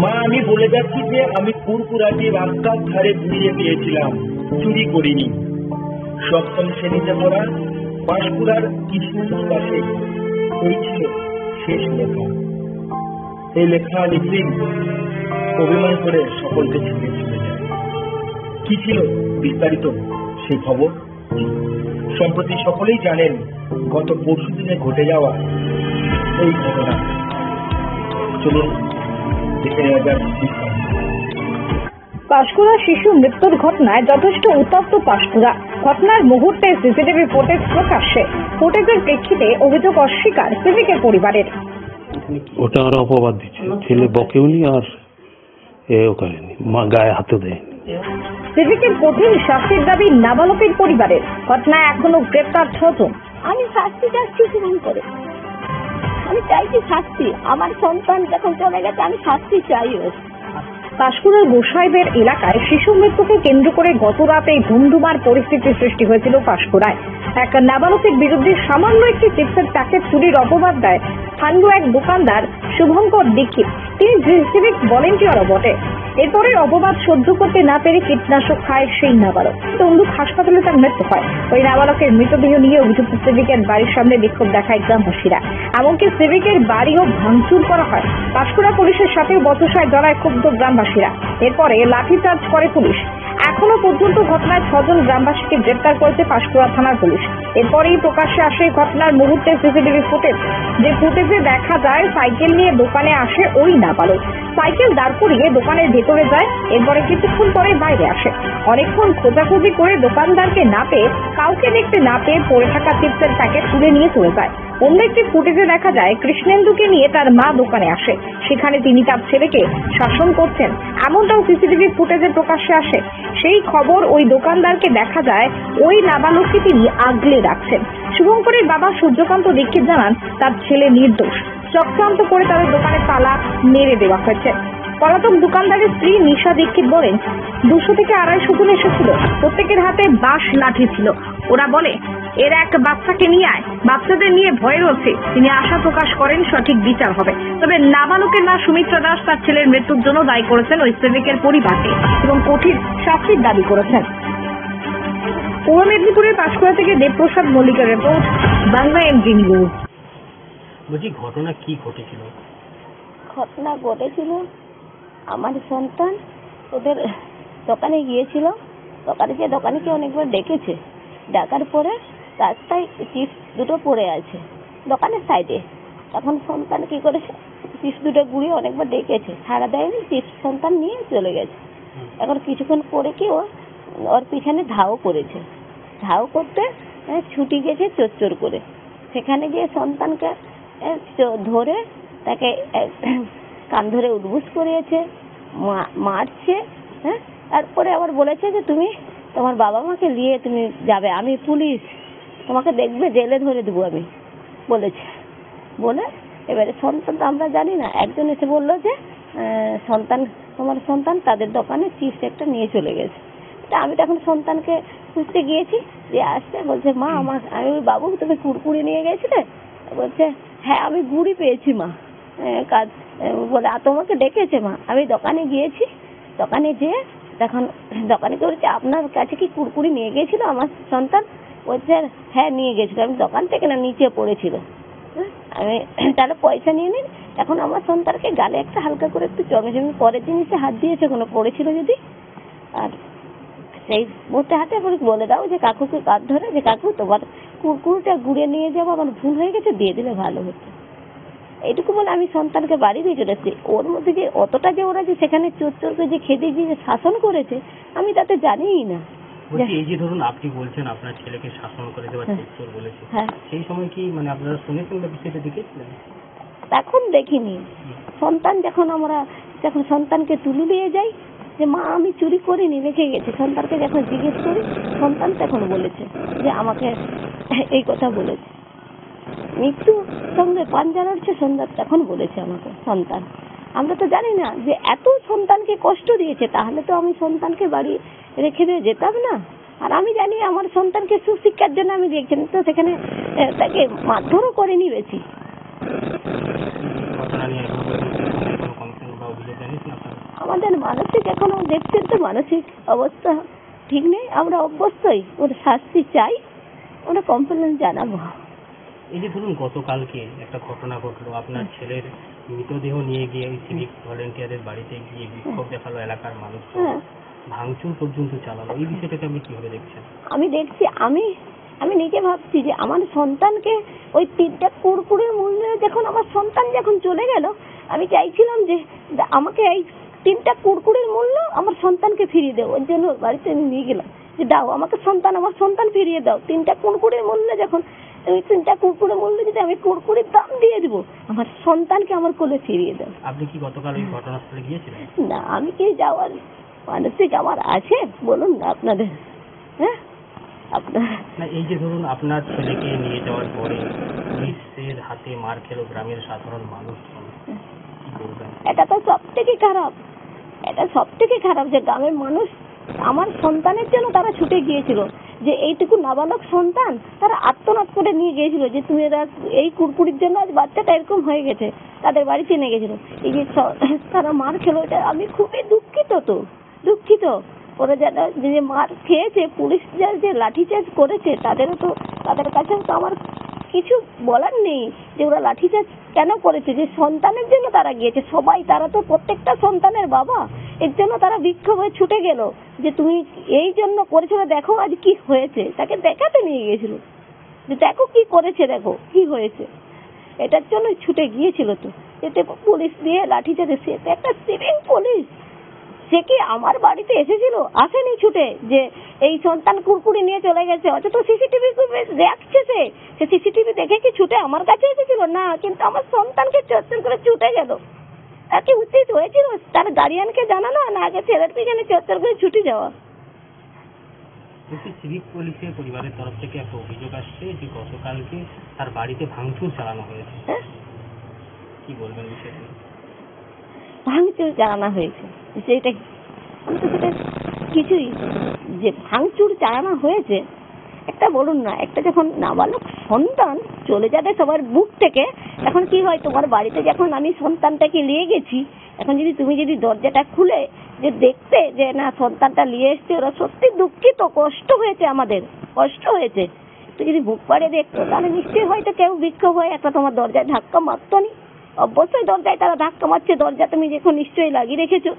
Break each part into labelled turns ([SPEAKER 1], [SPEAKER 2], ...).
[SPEAKER 1] মা, আমি বলে যাচ্ছি যে আমি কুরকুরাটি রাস্তার ধারে ঘুরিয়ে দিয়েছিলাম, চুরি করিনি। সপ্তম শ্রেণীতে পড়া পাঁশকুড়ার কৃষ্ণেন্দুর পাশে ওই ছিল শেষ লেখা। এই লেখা লিখলেই অভিমান করে সকলকে ছেড়ে চলে যায়। কি ছিল বিস্তারিত সে খবর সম্প্রতি সকলেই জানেন। গত পরশু দিনে ঘটে যাওয়া এই ঘটনা চলুন দেখে নেওয়া যাক।
[SPEAKER 2] পাঁশকুড়া শিশু মৃত্যুর ঘটনায় যথেষ্ট উত্তপ্ত পাঁশকুড়া। ঘটনার মুহূর্তে সিসিটিভি ফুটেজ প্রকাশ্যে। ফুটেজের প্রেক্ষিতে অভিযোগ অস্বীকার সিভিকের পরিবারের।
[SPEAKER 3] ওটা আর অপবাদ দিচ্ছে, ছেলে বকেওনি আর এও করেনি, মা গায়ে হাতে দেয়নি।
[SPEAKER 2] সিভিকের কঠিন শাস্তির দাবি নাবালকের পরিবারের। ঘটনায় এখনো গ্রেপ্তার 6 জন।
[SPEAKER 4] আমি শাস্তি চাচ্ছি শুরু করে, আমি চাইছি শাস্তি। আমার সন্তান যখন চলে গেছে আমি শাস্তি চাই।
[SPEAKER 2] পাঁশকুড়ার গোসাইবের এলাকায় শিশু মৃত্যুকে কেন্দ্র করে গত রাতে ধুমধুমার পরিস্থিতির সৃষ্টি হয়েছিল পাঁশকুড়ায়। এক নাবালকের বিরুদ্ধে সামান্য একটি চিপসের প্যাকেট চুরির অপবাদ দেয় স্থানীয় এক দোকানদার শুভঙ্কর দীক্ষিত। তিনি সিভিক ভলেন্টিয়ারও বটে। এরপরে অপবাদ সহ্য করতে না পেরে কীটনাশক খায় সেই নাবালক। তমলুক হাসপাতালে তার মৃত্যু হয়। ওই নাবালকের মৃতদেহ নিয়ে অভিযুক্ত সিভিকের বাড়ির সামনে বিক্ষোভ দেখায় গ্রামবাসীরা। এমনকি সিভিকের বাড়িও ভাঙচুর করা হয়। পাঁশকুড়া পুলিশের সাথেও বচসায় জড়ায় ক্ষুব্ধ গ্রামবাসীরা। এরপরে লাঠিচার্জ করে পুলিশ। এখনো পর্যন্ত ঘটনায় 6 জন গ্রামবাসীকে গ্রেপ্তার করেছে পাঁশকুড়া থানার পুলিশ। এরপরেই প্রকাশ্যে আসে ঘটনার মুহূর্তে সিসিটিভি ফুটেজ। যে ফুটেজে দেখা যায় সাইকেল নিয়ে দোকানে আসে ওই নাবালক। সাইকেল দাঁড় করিয়ে দোকানের ভেতরে যায়, এরপরে কিছুক্ষণ পরে বাইরে আসে। অনেকক্ষণ খোঁজাখুঁজি করে দোকানদারকে না পেয়ে, কাউকে দেখতে না পেয়ে পড়ে থাকা চিপসের প্যাকেট তুলে নিয়ে চলে যায়। অন্য একটি ফুটেজে দেখা যায় কৃষ্ণেন্দুকে নিয়ে তার মা দোকানে আসে। সেখানে তিনি তার ছেলেকে শাসন করছেন, এমনটাও সিসিটিভি ফুটেজে প্রকাশ্যে আসে। সেই খবর ওই দোকানদারকে দেখা যায় ওই নাবালককে তিনি আগলে রাখছেন। শুভঙ্করের বাবা সূর্যকান্ত দীক্ষিত জানান তার ছেলে নির্দোষ। চক্রান্ত করে তাদের দোকানে তালা মেরে দেওয়া হয়েছে। পলাতক দোকানদারের স্ত্রী নিশা দীক্ষিত বলেন 200 থেকে 250 জন এসেছিল। প্রত্যেকের হাতে বাঁশ লাঠি ছিল। ওরা বলে এর এক বাচ্চাকে নিয়ে আয়, বাচ্চাদের নিয়ে ভয় রয়েছে। তিনি আশা প্রকাশ করেন সঠিক বিচার হবে। তবে নাবালকের মা সুমিত্রা দাস তার ছেলের মৃত্যুর জন্য দায়ী করেছেন ওই সিভিকের পরিবারকে এবং কঠিন শাস্তির দাবি করেছেন। পূর্ব মেদিনীপুরের পাঁশকুড়া থেকে দেবপ্রসাদ মল্লিকের রিপোর্ট, বাংলা এমজি নিউজ।
[SPEAKER 5] বলছি ঘটনা কি ঘটেছিল?
[SPEAKER 4] ঘটনা ঘটেছিল আমার সন্তান ওদের দোকানে গিয়েছিল। দোকানিকে অনেকবার ডেকেছে। ডাকার পরে রাস্তায় চিপস দুটো পড়ে আছে দোকানের সাইডে। তখন সন্তান কি করেছে, চিপস দুটো গুঁড়িয়ে অনেকবার ডেকেছে, সাড়া দেয়নি। চিপস সন্তান নিয়ে চলে গেছে। এখন কিছুক্ষণ পরে কি ওর পিছনে ধাও করেছে। ধাও করতে ছুটি গেছে চোর করে। সেখানে গিয়ে সন্তানকে ধরে তাকে কান ধরে উদ্বুস করিয়েছে, মারছে। হ্যাঁ, তারপরে আবার বলেছে যে তুমি তোমার বাবা মাকে নিয়ে তুমি যাবে, আমি পুলিশ, তোমাকে দেখবে, জেলে ধরে দেবো আমি বলেছে। বলে এবারে সন্তান তো আমরা জানি না, একজন এসে বললো যে তোমার সন্তান তাদের দোকানে চিপস একটা নিয়ে চলে গেছে। তা আমি তখন সন্তানকে খুঁজতে গিয়েছি, যে আসছে বলছে মা আমি বাবু তুমি কুড়কুড়ি নিয়ে গেছিলে? বলছে হ্যাঁ আমি গুড়ি পেয়েছি মা। কাজ বলে তোমাকে ডেকেছে মা। আমি দোকানে গিয়েছি, দোকানে যেয়ে তখন দোকানে বলছে আপনার কাছে কি কুড়কুড়ি নিয়ে গেছিল আমার সন্তান? বলছে হ্যাঁ নিয়ে গেছিল, আমি দোকান থেকে না নিচে পড়েছিল, আমি তাহলে পয়সা নিয়ে নিন। এখন আমার সন্তানকে গালে একটা হালকা করে একটু চমেচমি পরের জিনিসে হাত দিয়েছে কোনো পড়েছিল যদি। আর সেই মুহূর্তে হাতে বলে দাও যে কাকুকে কাঁধ ধরে, যে কাকু তোমার কুড়কুড়িটা গুড়িয়ে নিয়ে যাবো, আমার ভুল হয়ে গেছে, দিয়ে দিলে ভালো হতো। এইটুকু বলে আমি সন্তানকে বাড়ি দিয়ে চলে এসেছি। ওর মধ্যে যে অতটা যে ওরা যে সেখানে চোরকে যে খেতে গিয়ে শাসন করেছে আমি তাতে জানিই না।
[SPEAKER 5] এই যে ধরুন আপনি বলছেন আপনার ছেলেকে শাসন করে দেওয়া চোর বলেছে, সেই সময় কি মানে আপনারা শুনেছেন বা বিষয়টা দেখেছিলেন?
[SPEAKER 4] তখন দেখিনি। যখন সন্তানকে তুলে নিয়ে যাই যে মা আমি চুরি করিনি, রেখে গেছি, সন্তানকে যখন জিজ্ঞেস করি সন্তান তখন বলেছে যে আমাকে এই কথা বলেছে। মৃত্যু সঙ্গে পাঞ্জা লড়ছে সন্ধ্যা, তখন বলেছে আমাকে সন্তান। আমরা তো জানি না যে এত সন্তানকে কষ্ট দিয়েছে, তাহলে তো আমি সন্তানকে বাড়ি রেখে দিয়ে যেতাম না। আর আমি জানি আমার সন্তানকে সুশিক্ষার জন্য আমি দেখছি, তো সেখানে তাকে মারধরও করেনি বেশি।
[SPEAKER 5] অভিযোগ জানিয়েছেন আপনারা?
[SPEAKER 4] আমাদের মানসিক এখনো দেখছেন তো, মানসিক অবস্থা ঠিক নেই। আমরা অবশ্যই ওর শাস্তি চাই, ওরা কমপ্লেন জানাবো।
[SPEAKER 5] এই যে ধরুন গতকালকে একটা ঘটনা ঘটলো, আপনার ছেলের মৃতদেহ নিয়ে গিয়ে ওই সিভিক ভলেন্টিয়ারের বাড়িতে গিয়ে বিক্ষোভ দেখালো এলাকার মানুষ, ভাঙচুর পর্যন্ত চালালো, এই বিষয়টাকে আপনি কিভাবে দেখছেন?
[SPEAKER 4] আমি দেখছি, আমি নিজে ভাবছি যে আমার সন্তানকে ওই 3টা কুরকুরের মূল্যে যখন আমার সন্তান যখন চলে গেল, আমি চাইছিলাম যে আমাকে এই 3টা কুরকুরের মূল্য আমার সন্তানকে ফিরিয়ে দেবো। ওর জন্য বাড়িতে নিয়ে গেলাম যে দাও আমাকে আমার সন্তান ফিরিয়ে দাও। 3টা কুরকুরের মূল্যে যখন ওই 3টা কুরকুরের মূল্যে যদি আমি কুরকুরের দাম দিয়ে দেবো, আমার সন্তানকে আমার কোলে ফিরিয়ে দাও।
[SPEAKER 5] আপনি কি গতকাল ওই ঘটনাস্থলে গিয়েছিলেন?
[SPEAKER 4] না, আমি কি যাওয়ার মানসিক আমার আছে বলুন না আপনাদের? হ্যাঁ, আপনার
[SPEAKER 5] না, এই যে ধরুন আপনার ছেলেকে নিয়ে যাওয়ার পরে পুলিশের হাতে মার খেলো গ্রামের সাধারণ মানুষ, কি বলবেন?
[SPEAKER 4] এটা তো সব থেকে খারাপ, এটা সব থেকে খারাপ যে গ্রামের মানুষ আমার সন্তানের জন্য তারা ছুটে গিয়েছিল, যে এইটুকু নাবালক সন্তান তারা আত্মনাদ করে নিয়ে গিয়েছিল যে তুমি এই কুরকুরির জন্য আজ বাচ্চাটা এরকম হয়ে গেছে, তাদের বাড়িতে নিয়ে গেছিল। এই যে তারা মার খেলো, এটা আমি খুবই দুঃখিত। ওরা যারা যে মার খেয়েছে, পুলিশ যে লাঠিচার্জ করেছে, তাদের কাছেও তো আমার কিছু বলার নেই যে ওরা লাঠিচার্জ কেন করেছে। যে সন্তানের জন্য তারা গিয়েছে, সবাই তারা তো প্রত্যেকটা সন্তানের বাবা, এর জন্য তারা বিক্ষোভ হয়ে ছুটে গেল যে তুমি এই জন্য করেছিল, দেখো আজ কি হয়েছে। তাকে দেখাতে নিয়ে গিয়েছিল যে দেখো কি করেছে, দেখো কি হয়েছে, এটার জন্য ছুটে গিয়েছিল। তো এতে পুলিশ দিয়ে লাঠিচার্জ, সে একটা সিভিক পুলিশ, সে কি আমার বাড়িতে এসেছিল? আসেনি ছুটে যে এই সন্তান কুরকুরি নিয়ে চলে গেছে, অথচ সিসিটিভি দেখছে, সে সিসিটিভি দেখে কি ছুটে আমার কাছে এসেছিল? না, কিন্তু আমার সন্তানকে চত্বর করে ছুটে গেল। তাকে উচিত হয়েছিল তার গার্ডিয়ানকে জানানো, না আগে ছেলের পিছনে চত্বর করে ছুটে যাওয়া।
[SPEAKER 5] সিভিক পুলিশের পরিবারের তরফ থেকে একটা অভিযোগ আসছে যে গতকালকে তার বাড়িতে ভাঙচুর চালানো হয়েছে, কি বলবেন বিষয়টা?
[SPEAKER 4] ভাঙচুর চালানো হয়েছে সেটা আমি তো সেটা কিছুই, যে ভাঙচুর চালানো হয়েছে একটা বলুন না, একটা যখন নাবালক সন্তান চলে যাবে সবার বুক থেকে, এখন কি হয়, তোমার বাড়িতে যখন আমি সন্তানটাকে নিয়ে গেছি, এখন তুমি যদি দরজাটা খুলে যে দেখতে যে না সন্তানটা নিয়ে এসছে, ওরা সত্যি দুঃখিত, কষ্ট হয়েছে, আমাদের কষ্ট হয়েছে, তো যদি বুক পাড়ে দেখতো তাহলে নিশ্চয়ই হয়তো কেউ বিক্ষোভ হয়ে একটা তোমার দরজায় ধাক্কা মারতো নি। অবশ্যই দরজায় তারা ধাক্কা মারছে, দরজা তুমি যখন নিশ্চয়ই লাগিয়ে রেখেছো,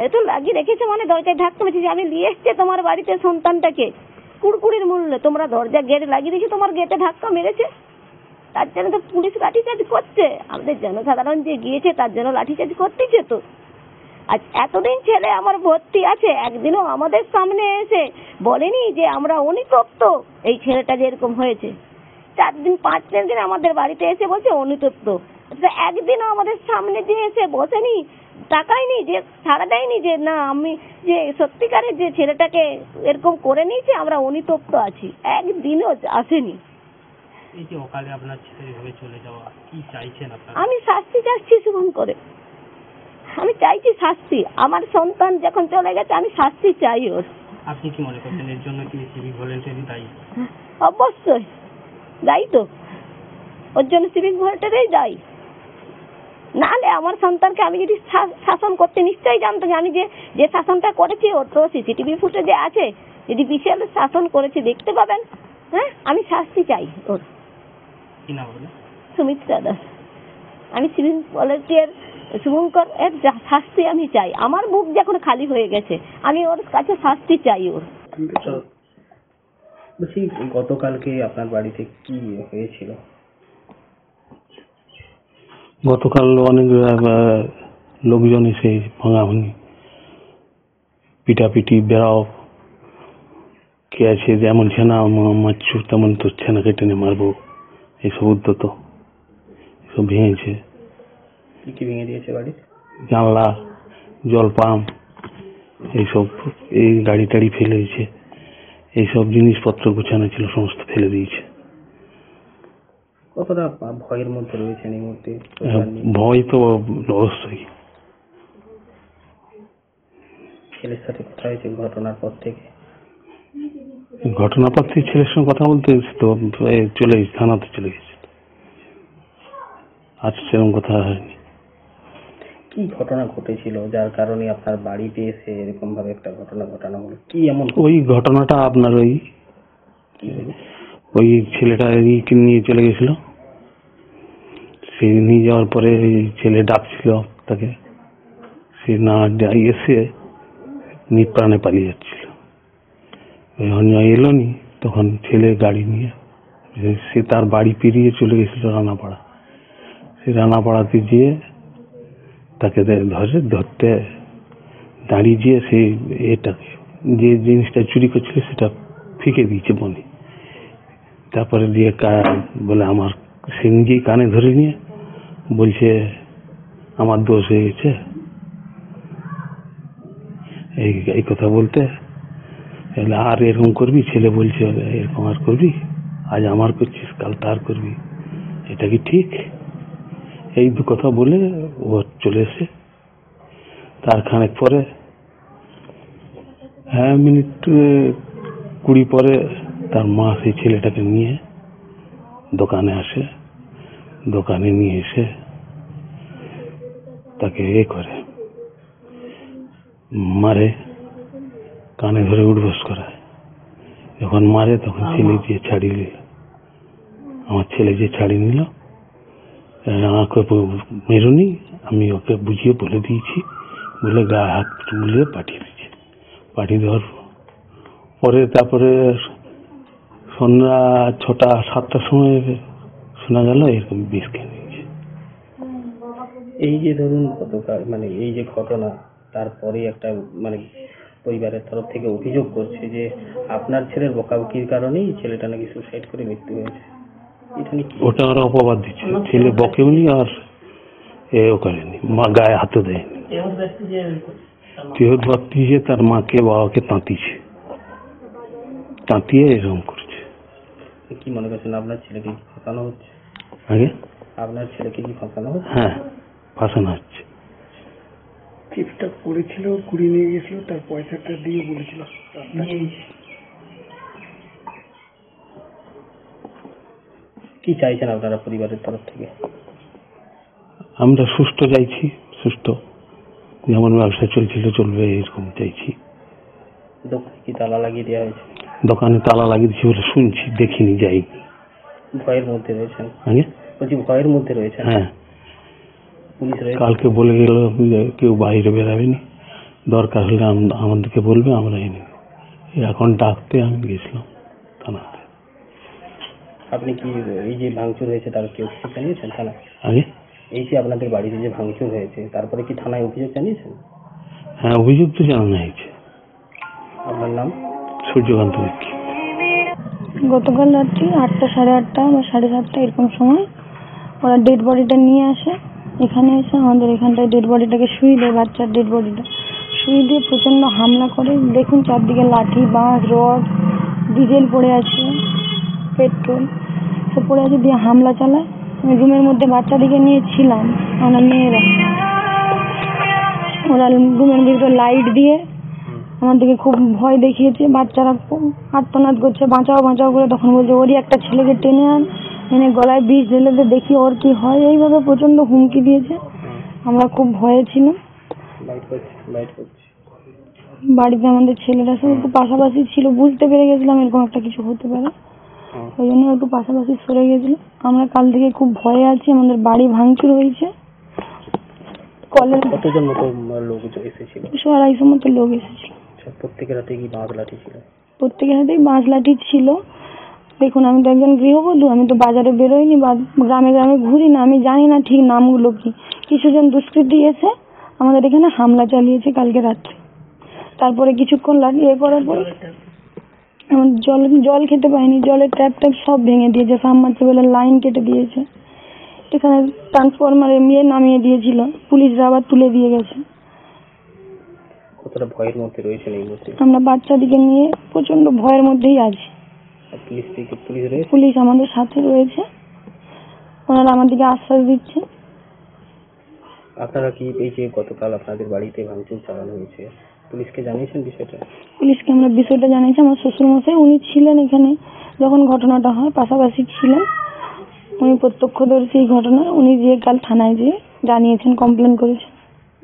[SPEAKER 4] এতো লাগিয়ে রেখেছো মানে দরজায় ধাক্কা মারছে যে আমি নিয়ে এসছে তোমার বাড়িতে সন্তানটাকে কুরকুরির মূল্যে, তোমরা দরজা গেট লাগিয়ে দিয়েছো, তোমার গেটে ধাক্কা মেরেছে, তার জন্য তো পুলিশ লাঠিচার্জ করছে। আমাদের জনসাধারণ যে গিয়েছে তার জন্য লাঠিচার্জ করতেছে। তো আজ এতদিন ছেলে আমার ভর্তি আছে, একদিনও আমাদের সামনে এসে বলেনি যে আমরা অনুতপ্ত এই ছেলেটা যে এরকম হয়েছে। 4 দিন 5 দিন আমাদের বাড়িতে এসে বলছে অনুতপ্ত, একদিনও আমাদের সামনে যে এসে বসেনি, তাকায়নি, যে ছাড়া দেয়নি যে না আমি যে সত্যিকারের যে ছেলেটাকে এরকম করে নিয়েছে আমরা অনুতপ্ত আছি, একদিনও আসেনি।
[SPEAKER 5] এই যে অকালে আপনার ছেলে এভাবে চলে যাওয়া, কি চাইছেন আপনারা?
[SPEAKER 4] আমি শাস্তি চাচ্ছি শুভম করে, আমি চাইছি শাস্তি। আমার সন্তান যখন চলে গেছে আমি শাস্তি চাই ওর।
[SPEAKER 5] আপনি কি মনে করছেন এর জন্য কি সিভিক ভলেন্টিয়ারই দায়ী?
[SPEAKER 4] অবশ্যই দায়ী, তো ওর জন্য সিভিক ভলেন্টিয়ারই দায়ী। নাহলে আমার সন্তানকে আমি যদি শাসন করতে নিশ্চয়ই জানতো যে আমি যে শাসনটা করেছি, ওর তো সিসিটিভি ফুটেজে আছে, যদি বিশাল শাসন করেছি দেখতে পাবেন। হ্যাঁ, আমি শাস্তি চাই ওর।
[SPEAKER 5] কি নাম বলে?
[SPEAKER 4] সুমিত্রা দাস। আমি সিভিক ভলেন্টিয়ার শুভঙ্কর এর শাস্তি আমি চাই। আমার বুক যখন খালি হয়ে গেছে আমি ওর কাছে শাস্তি চাই ওর।
[SPEAKER 5] বলছি গতকালকে আপনার বাড়িতে কি হয়েছিল?
[SPEAKER 3] গতকাল অনেক লোকজন এসে ভাঙাভাঙি, পিটাপিটি, বেড়াও, কে আছে যেমন ছেনা মারছু তেমন তো ছেনা কেটে নিয়ে মারবো, এইসব উদ্যত, এসব ভেঙেছে।
[SPEAKER 5] কি ভেঙে দিয়েছে বাড়ি?
[SPEAKER 3] জানলা, জল পাম্প, এইসব, এই গাড়ি টাড়ি ফেলেছে, এইসব জিনিসপত্র গোছানো ছিল সমস্ত ফেলে দিয়েছে।
[SPEAKER 5] কতটা ভয়ের মধ্যে রয়েছেন এই মুহূর্তে?
[SPEAKER 3] ভয় তো অবশ্যই।
[SPEAKER 5] ছেলের সাথে কথা হয়েছে ঘটনার পর থেকে?
[SPEAKER 3] ঘটনার পর থেকে ছেলের সঙ্গে কথা বলতে তো চলে গেছে, থানাতে চলে গেছে, আজ সেরকম কথা হয়নি।
[SPEAKER 5] কি কি ঘটনা ঘটেছিল যার কারণে আপনার বাড়িতে এসে এরকম ভাবে একটা ঘটনা ঘটানো হলো? কি এমন
[SPEAKER 3] ওই ঘটনাটা আপনার ওই ছেলেটা নিয়ে চলে গেছিল। সে নিয়ে যাওয়ার পরে ছেলে ডাকছিল তাকে, সে না এসে নিপ্রাণে পালিয়ে যাচ্ছিল। যখন এলো নি তখন ছেলে গাড়ি নিয়ে সে তার বাড়ি পেরিয়ে চলে গেছিল রানাপাড়া। সে রানাপাড়াতে গিয়ে তাকে ধরতে দাঁড়িয়ে গিয়ে সে এটাকে যে জিনিসটা চুরি করছিল সেটা ফিকে দিয়েছে বনে। তারপরে দিয়ে বলে আমার সে নিজেই কানে ধরে নিয়ে বলছে আমার দোষ হয়ে গেছে এই কথা বলতে। আর এরকম করবি? ছেলে বলছে এরকম আর করবি? আজ আমার করছিস, কাল তার করবি, এটা কি ঠিক? এই দু কথা বলে ও চলে এসে তার খানেক পরে মিনিট 20 পরে তার মা সেই ছেলেটাকে নিয়ে দোকানে আসে। দোকানে নিয়ে এসে তাকে করে মারে, কানে ধরে উঠবস করায়। যখন মারে তখন ছেলে দিয়ে ছাড়িয়ে নিল। আমার ছেলে যে ছাড়িয়ে নিল, আমাকে মেরুনি, আমি ওকে বুঝিয়ে বলে দিয়েছি বলে গায়ে হাত বুলিয়ে পাঠিয়ে দিয়েছে। পাঠিয়ে দেওয়ার পরে তারপরে সন্ধ্যা 6টা-7টার সময় শোনা গেল এরকম বিষ খেয়ে নিয়েছে।
[SPEAKER 5] এই যে ধরুন গতকাল এই যে ঘটনা, তারপরে একটা পরিবারের তরফ থেকে অভিযোগ করছে যে আপনার ছেলের বকাবকির কারণেই ছেলেটা নাকি সুসাইড করে মৃত্যু হয়েছে। এটা নিয়ে
[SPEAKER 3] ওটা ওরা অপবাদ দিচ্ছে। ছেলে বকেওনি আর এও করেনি, মা গায়ে হাতও দেয়নি। বৃহৎ ব্যক্তি যে তার মাকে বাবাকে তাঁতিয়ে এরকম করছে।
[SPEAKER 5] কি মনে করছেন আপনার ছেলেকে কি ফাঁসানো হচ্ছে?
[SPEAKER 3] আগে
[SPEAKER 5] আপনার ছেলেকে কি ফাঁসানো হচ্ছে?
[SPEAKER 3] হ্যাঁ, ফাঁসানো হচ্ছে।
[SPEAKER 6] টিপটা করেছিল, কুড়িয়ে নিয়ে গেছিল, তার পয়সাটা দিয়ে বলেছিল
[SPEAKER 5] কি চাইছেন আপনারা পরিবারের তরফ থেকে?
[SPEAKER 3] আমরা সুষ্ঠু চাইছি, সুষ্ঠু যেমন ব্যবসা চলছিল চলবে এরকম চাইছি।
[SPEAKER 5] দোকানে কি তালা লাগিয়ে দেওয়া হয়েছে?
[SPEAKER 3] দোকানে তালা লাগিয়ে দিচ্ছি বলে শুনছি, দেখিনি, যাইনি।
[SPEAKER 5] ভয়ের মধ্যে রয়েছেন?
[SPEAKER 3] আগে
[SPEAKER 5] বলছি ভয়ের মধ্যে রয়েছেন?
[SPEAKER 3] হ্যাঁ,
[SPEAKER 5] পুলিশ রয়েছে?
[SPEAKER 3] কালকে বলে গেল কেউ বাইরে বেরাবেনি, দরকার হলে আমাদেরকে বলবে, আমরা এনে এখন ডাকতে আমি গেছিলাম থানাতে।
[SPEAKER 5] আপনি কি এই যে ভাঙচুর হয়েছে তার কি অভিযোগ জানিয়েছেন থানায়?
[SPEAKER 3] আগে
[SPEAKER 5] এই যে আপনাদের বাড়িতে যে ভাঙচুর হয়েছে তারপরে কি থানায় অভিযোগ জানিয়েছেন?
[SPEAKER 3] হ্যাঁ, অভিযোগ তো জানানো হয়েছে।
[SPEAKER 5] আপনার নাম?
[SPEAKER 3] সূর্যকান্ত বিক্রি।
[SPEAKER 7] গতকাল রাত্রি 8টা, 8:30 বা 7:30 এরকম সময় ওরা ডেড বডিটা নিয়ে আসে। এখানে এসে আমাদের এখানটায় ডেড বডিটাকে শুয়ে দেয়, বাচ্চার ডেড বডিটা শুয়ে দিয়ে প্রচন্ড হামলা করে। দেখুন চারদিকে লাঠি, বাঁশ, রড, ডিজেল পড়ে আছে, পেট্রোল সব পড়ে আছে, দিয়ে হামলা চালায়। আমি রুমের মধ্যে বাচ্চাদিকে নিয়ে ছিলাম, আমার মেয়েরা, ওরা রুমের ভিতরে লাইট দিয়ে আমার দিকে খুব ভয় দেখিয়েছে। বাচ্চারা আর্তনাদ করছে, বাঁচাও বাঁচাও করে। তখন বলছে ওরই একটা ছেলেকে টেনে এনে গলায় বিষ ঢেলে দেখি ওর কি হয়। এইভাবে প্রচন্ড হুমকি দিয়েছে। আমরা খুব ভয়ে ছিলাম। বাড়িতে আমাদের ছেলেরা সব একটু পাশাপাশি ছিল, বুঝতে পেরে গেছিলাম এরকম একটা কিছু হতে পারে, ওই জন্য একটু পাশাপাশি সরে গেছিল। আমরা কাল থেকে খুব ভয়ে আছি। আমাদের বাড়ি ভাঙচুর হয়েছে।
[SPEAKER 5] কতজন মতো লোক এসেছিল?
[SPEAKER 7] 250 মতো লোক এসেছিল।
[SPEAKER 5] প্রত্যেকের হাতে কি বাঁশ লাঠি ছিল?
[SPEAKER 7] প্রত্যেকের হাতেই বাঁশ লাঠি ছিল। দেখুন আমি তো একজন গৃহবধূ, আমি তো বাজারে বেরোইনি বা গ্রামে গ্রামে ঘুরি না, আমি জানি না ঠিক নামগুলো কি। কিছুজন দুষ্কৃতী এসে আমাদের এখানে হামলা চালিয়েছে কালকে রাত্রে। তারপরে কিছুক্ষণ করার পর আমার জল খেতে পাইনি, জলের ট্যাপ সব ভেঙে দিয়েছে, সাবমার্সিবলের লাইন কেটে দিয়েছে। এখানে ট্রান্সফরমারে নামিয়ে দিয়েছিল, পুলিশরা আবার তুলে দিয়ে গেছে।
[SPEAKER 5] কতটা ভয়ের মধ্যে রয়েছেন এই মুহূর্তে?
[SPEAKER 7] আমরা বাচ্চাদিকে নিয়ে প্রচন্ড ভয়ের মধ্যেই আছি।
[SPEAKER 5] পুলিশ
[SPEAKER 7] আমাদের সাথে রয়েছে, ওনারা আমাদেরকে আশ্বাস দিচ্ছে।
[SPEAKER 5] আপনারা কি এই যে গতকাল আপনাদের বাড়িতে ভাঙচুর চালানো হয়েছে, পুলিশকে জানিয়েছেন বিষয়টা?
[SPEAKER 7] পুলিশকে আমরা বিষয়টা জানিয়েছি। আমার শ্বশুর মশাই উনি ছিলেন এখানে যখন ঘটনাটা হয়, পাশাপাশি ছিলেন, উনি প্রত্যক্ষদর্শী এই ঘটনা। উনি যে কাল থানায় যেয়ে জানিয়েছেন, কমপ্লেন করেছেন।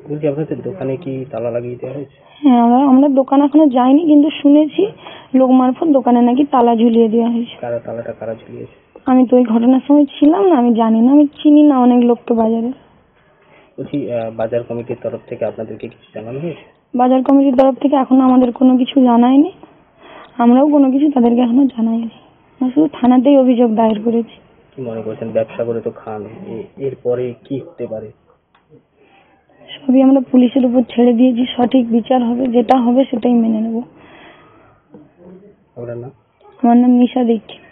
[SPEAKER 5] বলছি আপনাদের দোকানে কি তালা লাগিয়ে দেওয়া হয়েছে?
[SPEAKER 7] হ্যাঁ, আমরা দোকান এখনো যাইনি, কিন্তু শুনেছি লোক মারফত দোকানে নাকি তালা ঝুলিয়ে দেওয়া হয়েছে।
[SPEAKER 5] কারা ঝুলিয়েছে?
[SPEAKER 7] আমি তো ওই ঘটনার সময় ছিলাম না, আমি জানি না, আমি চিনি না অনেক লোককে বাজারে।
[SPEAKER 5] বলছি বাজার কমিটির তরফ থেকে আপনাদেরকে কিছু জানানো হয়েছে?
[SPEAKER 7] বাজার কমিটির তরফ থেকে এখনো আমাদের কোনো কিছু জানায়নি, আমরাও কোনো কিছু তাদেরকে এখনো জানাইনি। আমরা শুধু থানাতেই অভিযোগ দায়ের করেছি।
[SPEAKER 5] কি মনে করছেন, ব্যবসা করে তো খান, এরপরে কি হতে পারে?
[SPEAKER 7] সবই আমরা পুলিশের উপর ছেড়ে দিয়েছি, সঠিক বিচার হবে, যেটা হবে সেটাই মেনে নেব।
[SPEAKER 5] আপনার নাম?
[SPEAKER 7] আমার নাম নিশা দীক্ষিত।